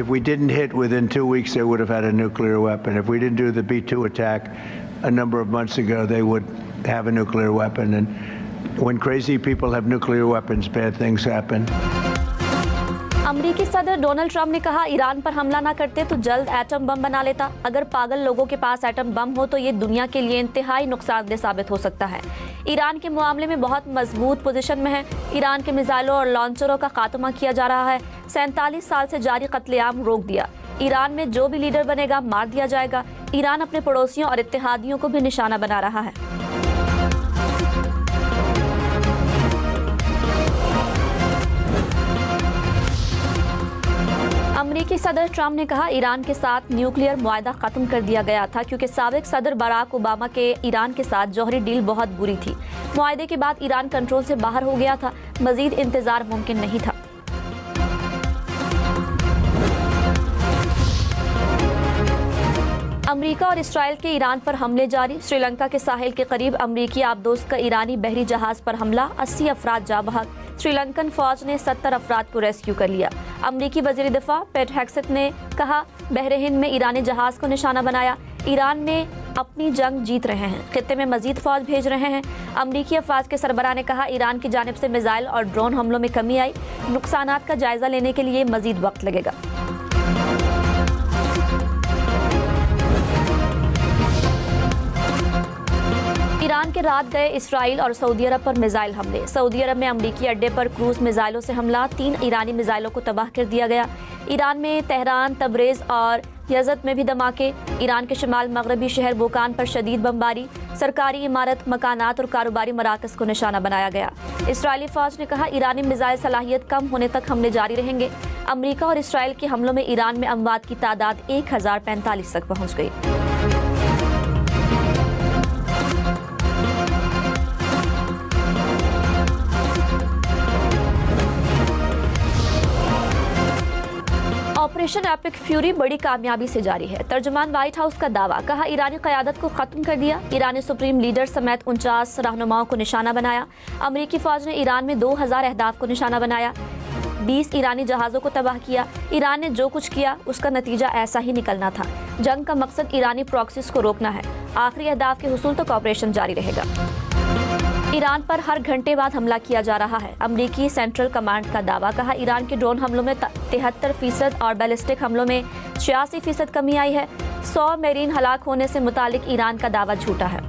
If we didn't hit within 2 weeks, they would have had a nuclear weapon. If we didn't do the B-2 attack a number of months ago, they would have a nuclear weapon. And when crazy people have nuclear weapons, bad things happen. अमरीकी सदर Donald Trump ने कहा Iran पर हमला ना करते तो जल्द एटम बम बना लेता। अगर पागल लोगों के पास एटम बम हो तो ये दुनिया के लिए इंतहाई नुकसानदेह साबित हो सकता है। ईरान के मामले में बहुत मजबूत पोजीशन में है। ईरान के मिसाइलों और लॉन्चरों का खात्मा किया जा रहा है। 47 साल से जारी कत्लेआम रोक दिया। ईरान में जो भी लीडर बनेगा मार दिया जाएगा। ईरान अपने पड़ोसियों और इत्तेहादियों को भी निशाना बना रहा है। अमरीकी सदर ट्रंप ने कहा ईरान के साथ न्यूक्लियर मुआहदा खत्म कर दिया गया था क्योंकि साबिक सदर बराक ओबामा के ईरान के साथ जौहरी डील बहुत बुरी थी। मुआहदे के बाद ईरान कंट्रोल से बाहर हो गया था। मजीद इंतजार मुमकिन नहीं था। अमेरिका और इसराइल के ईरान पर हमले जारी। श्रीलंका के साहिल के करीब अमरीकी आबदोस्त का ईरानी बहरी जहाज पर हमला। 80 अफराद जा बहक। श्रीलंकन फौज ने 70 अफराद को रेस्क्यू कर लिया। अमरीकी वजीर दिफा पेट हेग्सेथ ने कहा बहरे हिंद में ईरानी जहाज को निशाना बनाया। ईरान में अपनी जंग जीत रहे हैं। खित्ते में मजीद फौज भेज रहे हैं। अमरीकी अफवाज के सरबराह ने कहा ईरान की जानिब से मिसाइल और ड्रोन हमलों में कमी आई। नुकसानात का जायजा लेने के लिए मजीद वक्त लगेगा। ईरान के रात गए इसराइल और सऊदी अरब पर मिसाइल हमले। सऊदी अरब में अमरीकी अड्डे पर क्रूज मिसाइलों से हमला। 3 ईरानी मिसाइलों को तबाह कर दिया गया। ईरान में तेहरान, तबरेज और यज़द में भी धमाके। ईरान के शिमाल मगरबी शहर बोकान पर शदीद बमबारी। सरकारी इमारत, मकानात और कारोबारी मराकज़ को निशाना बनाया गया। इसराइली फौज ने कहा ईरानी मिसाइल सलाहियत कम होने तक हमले जारी रहेंगे। अमरीका और इसराइल के हमलों में ईरान में अमवात की तादाद 1045 तक पहुँच गई। ऑपरेशन एपिक फ्यूरी बड़ी कामयाबी से जारी है। तर्जुमान व्हाइट हाउस का दावा। कहा ईरानी क़यादत को खत्म कर दिया। ईरानी सुप्रीम लीडर समेत 49 रहनुमाओं को निशाना बनाया। अमरीकी फौज ने ईरान में 2000 अहदाफ को निशाना बनाया। 20 ईरानी जहाज़ों को तबाह किया। ईरान ने जो कुछ किया उसका नतीजा ऐसा ही निकलना था। जंग का मकसद ईरानी प्रॉक्सीज को रोकना है। आखिरी अहदाफ के हुसूल तक ऑपरेशन जारी रहेगा। ईरान पर हर घंटे बाद हमला किया जा रहा है। अमरीकी सेंट्रल कमांड का दावा। कहा ईरान के ड्रोन हमलों में 73% और बैलिस्टिक हमलों में 86% कमी आई है। 100 मेरीन हलाक होने से मुतालिक ईरान का दावा झूठा है।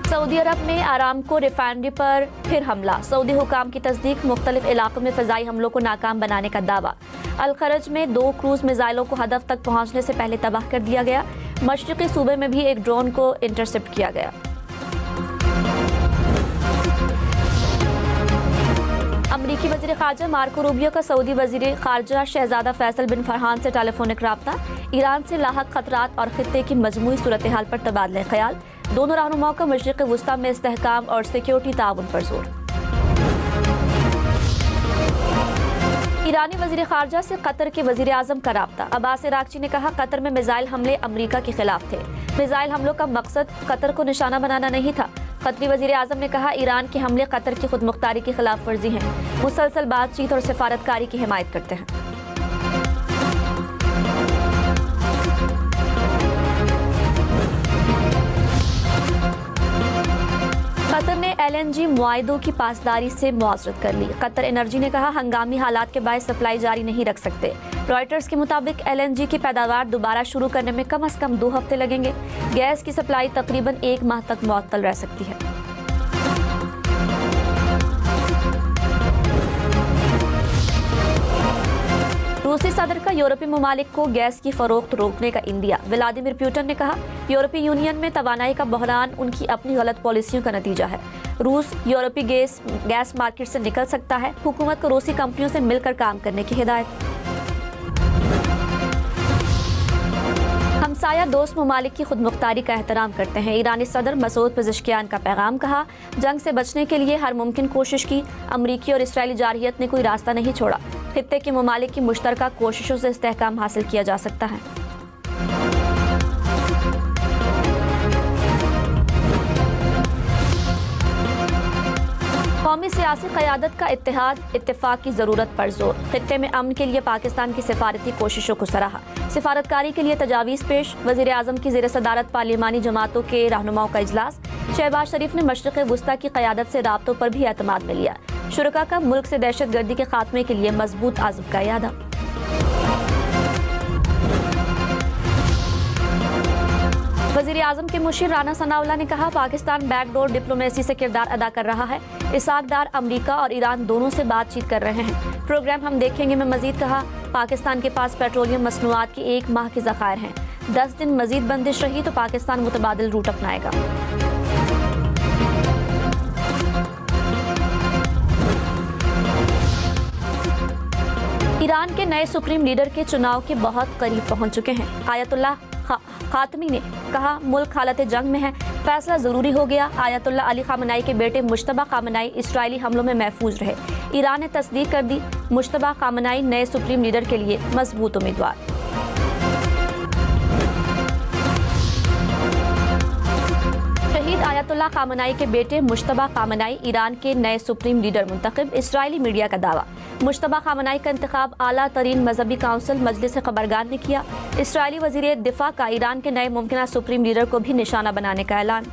सऊदी अरब में आरामको रिफाइनरी पर फिर हमला। सऊदी हुकाम की तस्दीक। मुख्तलिफ इलाकों में फ़ज़ाई हमलों को नाकाम बनाने का दावा। अल-खरज में 2 क्रूज मिसाइलों को हदफ तक पहुंचने से पहले तबाह कर दिया गया। मशरिकी सूबे में भी एक ड्रोन को इंटरसेप्ट किया गया। अमरीकी वज़ीर ख़ारजा मार्को रूबियो का सऊदी वज़ीर ख़ारजा शहज़ादा फैसल बिन फरहान से टेलीफोनिक राब्ता। ईरान से लाहक ख़तरात और ख़ित्ते की मजमूई सूरत हाल पर तबादला ख्याल। दोनों रहनुमाओं का मशरिक़ वुस्ता में इस्तेहकाम और सिक्योरिटी ताउन पर जोर। ईरानी वज़ीर ख़ारजा से कतर के वज़ीर आज़म का राब्ता। अब्बास इराक़ची ने कहा कतर में मिसाइल हमले अमरीका के खिलाफ थे। मिसाइल हमलों का मकसद कतर को निशाना बनाना नहीं था। कतरी वज़ीर आज़म ने कहा ईरान के हमले कतर की खुद मुख्तारी की खिलाफ वर्जी हैं। मुसलसल बातचीत और सिफारतकारी की हिमायत करते हैं। कतर ने LNG मुआहदों की पासदारी से मुआवजत कर ली। कतर एनर्जी ने कहा हंगामी हालात के बायस सप्लाई जारी नहीं रख सकते। रॉयटर्स के मुताबिक LNG की पैदावार दोबारा शुरू करने में कम से कम 2 हफ्ते लगेंगे। गैस की सप्लाई तकरीबन 1 माह तक मुअत्तल रह सकती है। रूसी सदर का यूरोपीय ममालिक को गैस की फरोख्त रोकने का इंदिया। व्लादिमीर पुतिन ने कहा यूरोपीय यूनियन में तवानाई का बहरान उनकी अपनी गलत पॉलिसियों का नतीजा है। रूस यूरोपीय गैस मार्केट से निकल सकता है। हुकूमत को रूसी कंपनियों से मिलकर काम करने की हिदायत। हमसाया दोस्त ममालिक की खुद मुख्तारी का एहतराम करते हैं। ईरानी सदर मसूद पेज़ेश्कियान का पैगाम। कहा जंग से बचने के लिए हर मुमकिन कोशिश की। अमरीकी और इसराइली जारहियत ने कोई रास्ता नहीं छोड़ा। खित्ते के ममालिक की मुश्तरका कोशिशों से इस्तेहकाम हासिल किया जा सकता है। कौमी सियासी क़यादत का इत्तेफाक की ज़रूरत पर जोर। खित्ते में अमन के लिए पाकिस्तान की सिफारती कोशिशों को सराहा। सिफारतकारी के लिए तजावीज़ पेश। वज़ीर आज़म की ज़ेर सदारत पार्लिमानी जमातों के रहनुमाओं का इजलास। शहबाज शरीफ ने मशरिक़ वुस्ता की क़यादत से राब्तों पर भी एतमाद में लिया। शुरका का मुल्क से दहशत गर्दी के खात्मे के लिए मजबूत आज़म का इरादा। वज़ीर आज़म के मुशीर राना सनाउल्लाह ने कहा, पाकिस्तान बैकडोर डिप्लोमेसी से किरदार अदा कर रहा है। इसाक डार अमरीका और ईरान दोनों से बातचीत कर रहे हैं। प्रोग्राम हम देखेंगे में मजीद कहा, पाकिस्तान के पास पेट्रोलियम मसनूआत की 1 माह के ज़खायर हैं। 10 दिन मजीद बंदिश रही तो पाकिस्तान मुतबादिल रूट अपनाएगा। ईरान के नए सुप्रीम लीडर के चुनाव के बहुत करीब पहुंच चुके हैं। आयतुल्लाह खातमी ने कहा, मुल्क हालत जंग में है, फैसला जरूरी हो गया। आयतुल्लाह अली खामनाई के बेटे मुश्तबा खामनाई इसराइली हमलों में महफूज रहे। ईरान ने तस्दीक कर दी, मुश्तबा खामनाई नए सुप्रीम लीडर के लिए मजबूत उम्मीदवार। शहीद आयतुल्लाह खामनाई के बेटे मुश्तबा खामनाई ईरान के नए सुप्रीम लीडर मुंतखब। इसराइली मीडिया का दावा, मुश्तबा खामनाई का इंतखाब आला तरीन मजहबी काउंसिल मजलिस खबरगान ने किया। इसराइली वजीर दिफा का ईरान के नए मुमकिन सुप्रीम लीडर को भी निशाना बनाने का ऐलान।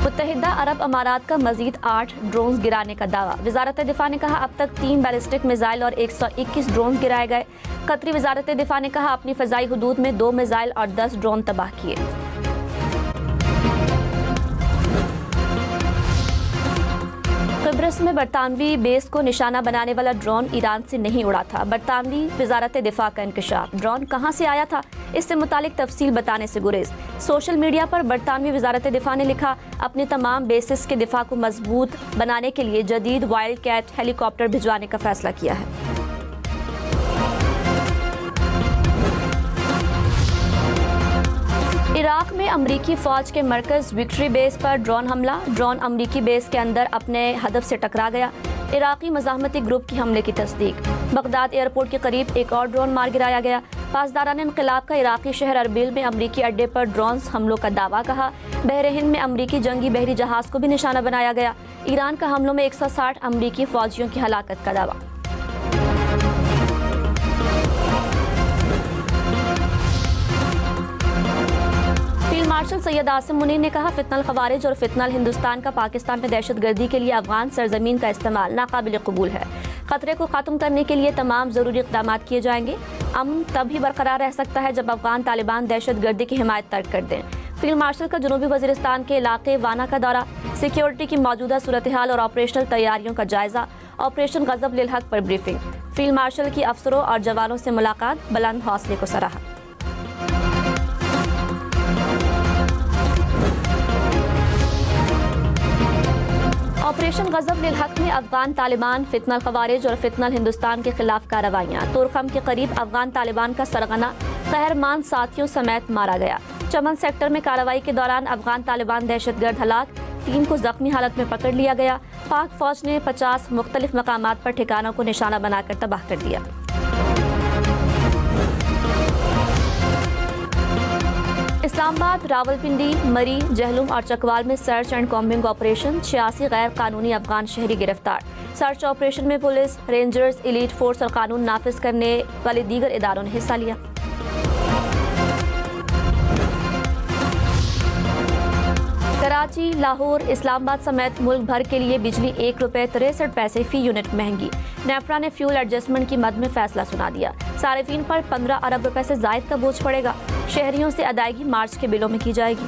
मुत्तहिदा अरब अमारात का मजीद 8 ड्रोन गिराने का दावा। वजारत दिफा ने कहा, अब तक 3 बैलिस्टिक मिसाइल और 121 ड्रोन गिराए गए। कतरी वजारत दिफा ने कहा, अपनी फजाई हुदूद में 2 मिसाइल और 10 ड्रोन तबाह किए। किब्रस में बरतानवी बेस को निशाना बनाने वाला ड्रोन ईरान से नहीं उड़ा था। बरतानवी वजारत दिफा का इंकशाफ, ड्रोन कहां से आया था, इससे मुतालिक तफसील बताने से गुरेज। सोशल मीडिया पर बरतानवी वजारत दिफा ने लिखा, अपने तमाम बेसिस के दिफा को मजबूत बनाने के लिए जदीद वाइल्ड कैट हेलीकॉप्टर भिजवाने का फैसला किया है। इराक में अमरीकी फौज के मरकज विक्ट्री बेस पर ड्रोन हमला। ड्रोन अमरीकी बेस के अंदर अपने हदफ से टकरा गया। इराकी मज़ाहमती ग्रुप की हमले की तस्दीक। बगदाद एयरपोर्ट के करीब एक और ड्रोन मार गिराया गया। पासदारान इनक़िलाब का इराकी शहर अरबिल में अमरीकी अड्डे पर ड्रोन हमलों का दावा। कहा, बहर हिंद में अमरीकी जंगी बहरी जहाज को भी निशाना बनाया गया। ईरान का हमलों में 160 अमरीकी फौजियों की हलाकत का दावा। मार्शल सैयद आसिम मुनीर ने कहा, फितनल खवारिज और फितनल हिंदुस्तान का पाकिस्तान में दहशत गर्दी के लिए अफगान सरजमीन का इस्तेमाल नाकाबिल कबूल है। खतरे को खत्म करने के लिए तमाम जरूरी इक़दाम किए जाएंगे। अमन तभी बरकरार रह सकता है जब अफगान तालिबान दहशत गर्दी की हिमायत तर्क कर दें। फील्ड मार्शल का जनूबी वजीरिस्तान के इलाके वाना का दौरा। सिक्योरिटी की मौजूदा सूरत हाल और ऑपरेशनल तैयारियों का जायजा। ऑपरेशन गजब लिल हक पर ब्रीफिंग। फील्ड मार्शल की अफसरों और जवानों से मुलाकात, बुलंद हौसले को सराहा। ऑपरेशन गजब लिल हक में अफगान तालिबान, फितनल खवारिज और फितनल हिंदुस्तान के खिलाफ कार्रवाइयाँ। तुरखम के करीब अफगान तालिबान का सरगना कहरमान साथियों समेत मारा गया। चमन सेक्टर में कार्रवाई के दौरान अफगान तालिबान दहशतगर्द हलाक, 3 को जख्मी हालत में पकड़ लिया गया। पाक फौज ने 50 मुख्तलिफ मकामात पर ठिकानों को निशाना बनाकर तबाह कर दिया। इस्लामाबाद, रावलपिंडी, मरी, जहलुम और चकवाल में सर्च एंड कॉम्बिंग ऑपरेशन। 86 गैर कानूनी अफगान शहरी गिरफ्तार। सर्च ऑपरेशन में पुलिस, रेंजर्स, एलीट फोर्स और कानून नाफिज करने वाले दीगर इदारों ने हिस्सा लिया। कराची, लाहौर, इस्लामाबाद समेत मुल्क भर के लिए बिजली ₹1.63 फी यूनिट महंगी। नेपरा ने फ्यूल एडजस्टमेंट की मद में फैसला सुना दिया। सार्फिन पर 15 अरब रुपए से जायद का बोझ पड़ेगा। शहरियों से अदायगी मार्च के बिलों में की जाएगी।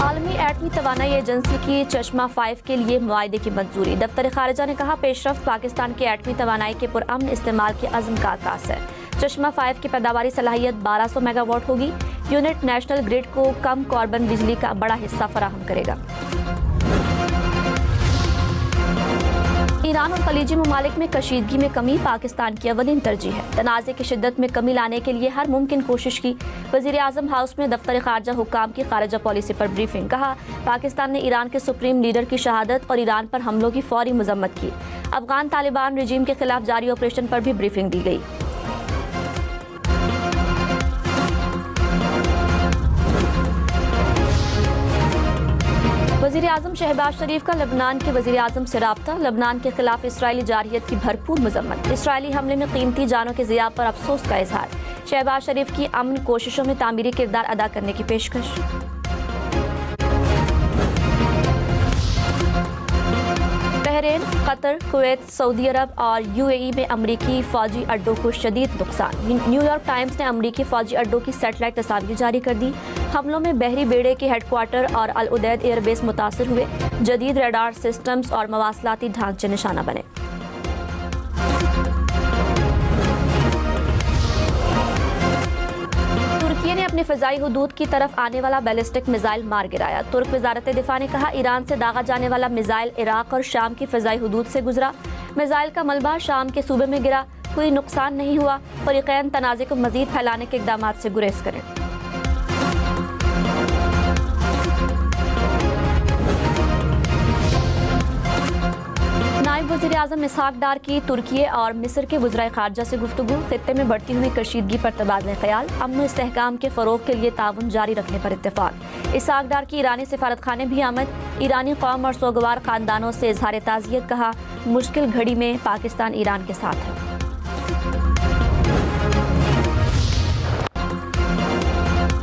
आलमी एटमी तवानाई एजेंसी की चश्मा 5 के लिए मुआहदे की मंजूरी। दफ्तर खारिजा ने कहा, पेशरफ्त पाकिस्तान के एटमी तवानाई के पुरअमन इस्तेमाल के अज़्म का आकाश है। चश्मा 5 की पैदावारी सलाहियत 1200 मेगावाट होगी। यूनिट नेशनल ग्रिड को कम कार्बन बिजली का बड़ा हिस्सा फराहम करेगा। ईरान और खलीजी ममालिक में कशीदगी में कमी पाकिस्तान की अवलिन तरजीह है। तनाज़े की शिद्दत में कमी लाने के लिए हर मुमकिन कोशिश की। वज़ीर आज़म हाउस में दफ्तर खारजा हुक्काम की खारजा पॉलिसी पर ब्रीफिंग। कहा, पाकिस्तान ने ईरान के सुप्रीम लीडर की शहादत और ईरान पर हमलों की फौरी मजम्मत की। अफगान तालिबान रजीम के खिलाफ जारी ऑपरेशन पर भी ब्रीफिंग दी गई। वज़ीर आज़म शहबाज शरीफ का लबनान के वज़ीर आज़म से राब्ता, लबनान के खिलाफ इसराइली जारहियत की भरपूर मजम्मत, इसराइली हमले में कीमती जानों के ज़िया पर अफसोस का इजहार, शहबाज शरीफ की अमन कोशिशों में तामीरी किरदार अदा करने की पेशकश। बहरीन, कतर, कुवैत, सऊदी अरब और यूएई में अमरीकी फौजी अड्डों को शदीद नुकसान। न्यूयॉर्क टाइम्स ने अमरीकी फौजी अड्डों की सैटेलाइट तस्वीरें जारी कर दी। हमलों में बहरी बेड़े के हेडक्वार्टर और अल उदैद एयरबेस मुतासर हुए। जदीद रडार सिस्टम्स और मवासलाती ढांचे निशाना बने। तुर्की ने अपनी फ़िज़ाई हुदूद की तरफ आने वाला बैलिस्टिक मिसाइल मार गिराया। तुर्क वज़ारत दिफा ने कहा, ईरान से दागा जाने वाला मिसाइल इराक और शाम की फ़िज़ाई हुदूद से गुजरा। मिसाइल का मलबा शाम के सूबे में गिरा, कोई नुकसान नहीं हुआ। फ़रीक़ैन तनाज़े को मज़ीद फैलाने के इक़दाम से गुरेज करें। नायब वज़ीर आज़म इसहाक डार की तुर्की और मिस्र के वज़राए ख़ारजा से गुफ्तगू, खित्ते में बढ़ती हुई कशीदगी पर तबादला ख्याल, अमन इस्तेहकाम के फ़रोग़ के लिए ताउन जारी रखने पर इत्तेफ़ाक़। इसहाक डार की ईरानी सिफारत खाने भी आमद, ईरानी कौम और सोगवार ख़ानदानों से इज़हार ताज़ियत, कहा मुश्किल घड़ी में पाकिस्तान ईरान के साथ है।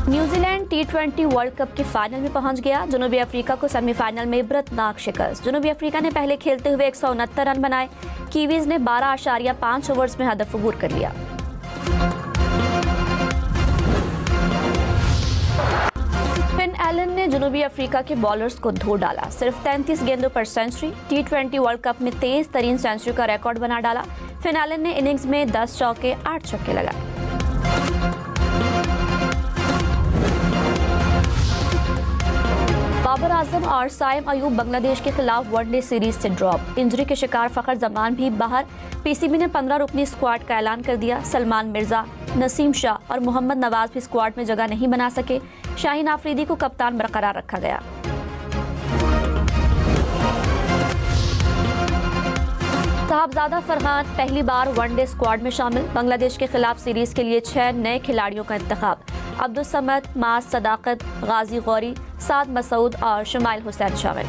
न्यूजीलैंड T20 वर्ल्ड कप के फाइनल में पहुंच गया। जनूबी अफ्रीका को सेमीफाइनल में इबरतनाक शिकस्त। जनूबी अफ्रीका ने पहले खेलते हुए 169 रन बनाए। कीवीज ने 12.5 ओवर्स में हदफ अबूर कर लिया। फिन एलन ने जनूबी अफ्रीका के बॉलर्स को धो डाला। सिर्फ 33 गेंदों पर सेंचुरी, T20 वर्ल्ड कप में तेज तरीन सेंचुरी का रिकॉर्ड बना डाला। फिन एलन ने इनिंग्स में 10 चौके 8 छक्के लगाए। बाबर आजम और साइम अयूब बांग्लादेश के खिलाफ वनडे सीरीज से ड्रॉप। इंजरी के शिकार फखर जमान भी बाहर। पीसीबी ने 15 रुकनी स्क्वाड का ऐलान कर दिया। सलमान मिर्जा, नसीम शाह और मोहम्मद नवाज भी स्क्वाड में जगह नहीं बना सके। शाहीन आफरीदी को कप्तान बरकरार रखा गया। साहबजादा फरहान पहली बार वनडे स्क्वाड में शामिल। बांग्लादेश के खिलाफ सीरीज के लिए 6 नए खिलाड़ियों का इंतखाब। अब्दुल समद, मास सदाकत, गाजी गौरी, साद मसूद और शमाइल हुसैन शामिल।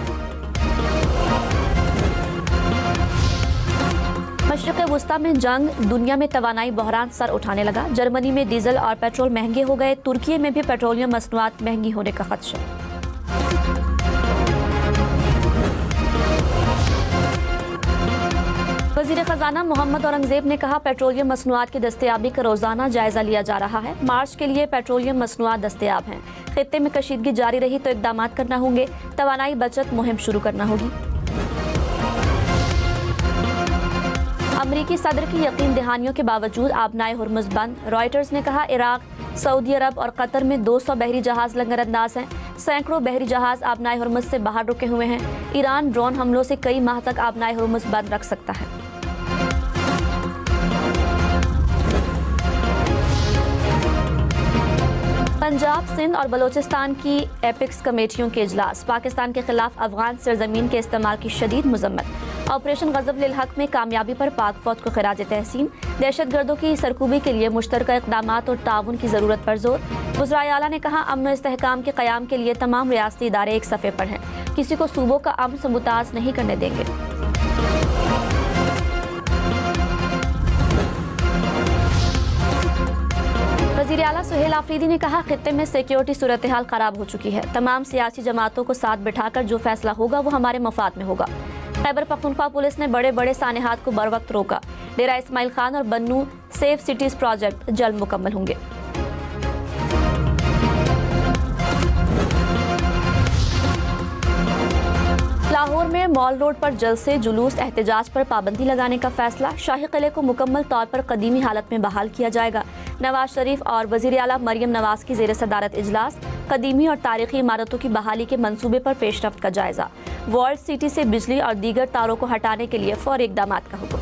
मशरिक़ वुस्ता में जंग, दुनिया में तवानाई बहरान सर उठाने लगा। जर्मनी में डीजल और पेट्रोल महंगे हो गए। तुर्की में भी पेट्रोलियम मसनूआत महंगी होने का खदशा। वज़ीर ख़जाना मोहम्मद औरंगज़ेब ने कहा, पेट्रोलियम मसनूआत की दस्तयाबी का रोज़ाना जायज़ा लिया जा रहा है। मार्च के लिए पेट्रोलियम मसनूआत दस्तयाब हैं। खित्ते में कशीदगी जारी रही तो इक़दामात करना होंगे। तवानाई बचत मुहिम शुरू करना होगी। अमरीकी सदर की यकीन दहानियों के बावजूद आबनाए हुर्मुज़ बंद। रॉयटर्स ने कहा, इराक, सऊदी अरब और कतर में 200 बहरी जहाज़ लंगर अंदाज हैं। सैकड़ों बहरी जहाज़ आबनाए हुर्मुज़ से बाहर रुके हुए हैं। ईरान ड्रोन हमलों से कई माह तक आबनाए हुर्मुज़ बंद रख सकता है। पंजाब, सिंध और बलोचिस्तान की एपिक्स कमेटियों के इजलास। पाकिस्तान के खिलाफ अफगान सरजमीन के इस्तेमाल की शदीद मजम्मत। ऑपरेशन गज़ब लिल हक में कामयाबी पर पाक फौज को खिराज तहसीन। दहशतगर्दों की सरकूबी के लिए मुश्तरका इक़दामात और ताउन की ज़रूरत पर जोर। वज़राए आला ने कहा, अमन इस्तेहकाम के क़याम के लिए तमाम रियासती इदारे एक सफ़े पर हैं। किसी को सूबों का अमन से मुताज नहीं करने देंगे। वज़ीर आला सुहेल आफरीदी ने कहा, खित्ते में सिक्योरिटी सूरत हाल ख़राब हो चुकी है। तमाम सियासी जमातों को साथ बिठाकर जो फैसला होगा वो हमारे मफाद में होगा। खैबर पख्तूनख्वा पुलिस ने बड़े बड़े सानेहात को बर वक्त रोका। डेरा इस्माइल खान और बन्नू सेफ सिटीज़ प्रोजेक्ट जल्द मुकम्मल होंगे। लाहौर में मॉल रोड पर जलसे, जुलूस, एहतजाज पर पाबंदी लगाने का फैसला। शाही किले को मुकम्मल तौर पर कदीमी हालत में बहाल किया जाएगा। नवाज शरीफ और वज़ीर आला मरियम नवाज की ज़ेर सदारत इजलास। कदीमी और तारीखी इमारतों की बहाली के मंसूबे पर पेशरफ्त का जायजा। वर्ल्ड सिटी से बिजली और दीगर तारों को हटाने के लिए फौरी इक़दामात का हुक्म।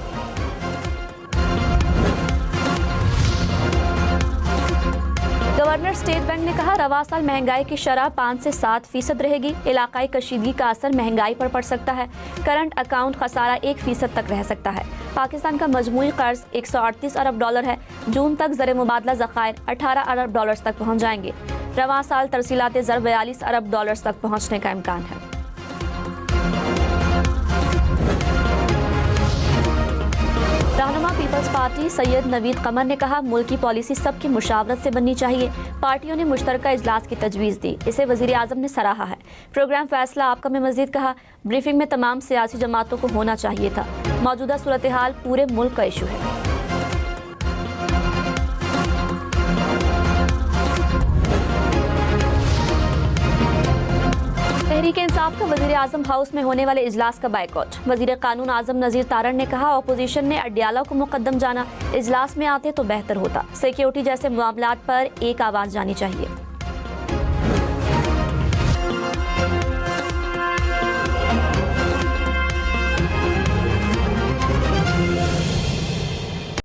गवर्नर स्टेट बैंक ने कहा, रवा साल महंगाई की शरह 5 से 7% रहेगी। इलाकाई कशीदगी का असर महंगाई पर पड़ सकता है। करंट अकाउंट खसारा 1% तक रह सकता है। पाकिस्तान का मजमूई कर्ज $138 अरब है। जून तक ज़र मुबादला ज़खायर $18 अरब तक पहुँच जाएंगे। रवा साल तरसीलात ज़र $42 अरब तक पहुँचने का इम्कान है। पीपल्स पार्टी सैयद नवीद कमर ने कहा, मुल्क की पॉलिसी सबकी मुशावरत से बननी चाहिए। पार्टियों ने मुश्तरका इजलास की तजवीज़ दी, इसे वज़ीर आज़म ने सराहा है। प्रोग्राम फैसला आपका में मज़ीद कहा, ब्रीफिंग में तमाम सियासी जमातों को होना चाहिए था। मौजूदा सूरत हाल पूरे मुल्क का इशू है। तहरीक इंसाफ का वज़ीर आज़म हाउस में होने वाले इजलास का बायकॉट। वज़ीर कानून आज़म नज़ीर तारण ने कहा, अपोजिशन ने अडयाला को मुकद्दम जाना, इजलास में आते तो बेहतर होता। सिक्योरिटी जैसे मामलात पर एक आवाज़ जानी चाहिए।